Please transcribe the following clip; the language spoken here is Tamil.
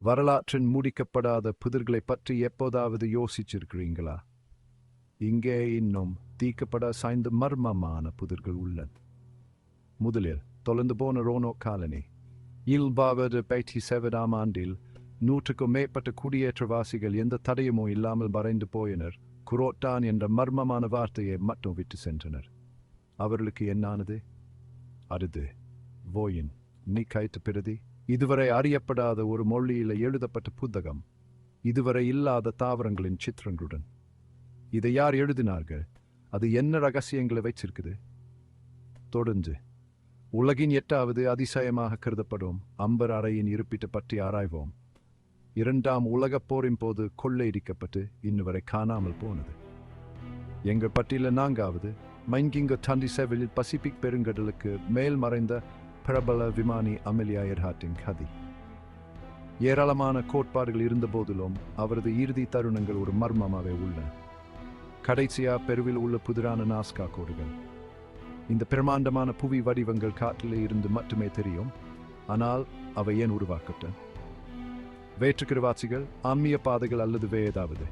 வரலாற்றின் முடிக்கப்படாத புதிர்களைப் பற்றி எப்போதாவது யோசிச்சிருக்கிறீங்களா? இங்கே இன்னும் தீர்க்கப்பட சாய்ந்த மர்மமான புதிர்கள் உள்ளன. முதலில் தொலைந்து போன ரோனோ காலனி. 1787 ஆண்டில் 100க்கும் மேற்பட்ட குடியேற்றவாசிகள் எந்த தடயமும் இல்லாமல் மறைந்து போயினர். குரோட்டான் என்ற மர்மமான வார்த்தையை மட்டும் விட்டு சென்றனர். அவர்களுக்கு என்னானது? அருது வோயின் நீ கைட்டு பிரதி, இதுவரை அறியப்படாத ஒரு மொழியில் எழுதப்பட்ட புத்தகம், இதுவரை இல்லாத தாவரங்களின் சித்திரங்களுடன். இதை யார் எழுதினார்கள்? அது என்ன ரகசியங்களை வச்சிருக்குது? தொடர்ந்து உலகின் 8வது அதிசயமாக கருதப்படும் அம்பர் அறையின் இருப்பிட்ட பற்றி ஆராய்வோம். 2ஆம் உலகப் போரின் போது கொள்ளையடிக்கப்பட்டு இன்னுவரை காணாமல் போனது. எங்கள் பட்டியலில் 4வது மைன்கிங்க தண்டி சேவையில் பசிபிக் பெருங்கடலுக்கு மேல் மறைந்த பிரபல விமானி அமெலியா எர்ஹார்ட்டின் கதை. ஏராளமான கோட்பாடுகள் இருந்த போதிலும் அவரது இறுதி தருணங்கள் ஒரு மர்மமாகவே உள்ளன. கடைசியா பெருவில் உள்ள புதிரான நாஸ்கா கோடுகள். இந்த பிரமாண்டமான புவி வடிவங்கள் காற்றிலே இருந்து மட்டுமே தெரியும். ஆனால் அவை ஏன் உருவாக்கப்பட்டன? வேற்றுக்கிரவாசிகள், ஆன்மீக பாதைகள் அல்லது ஏதாவது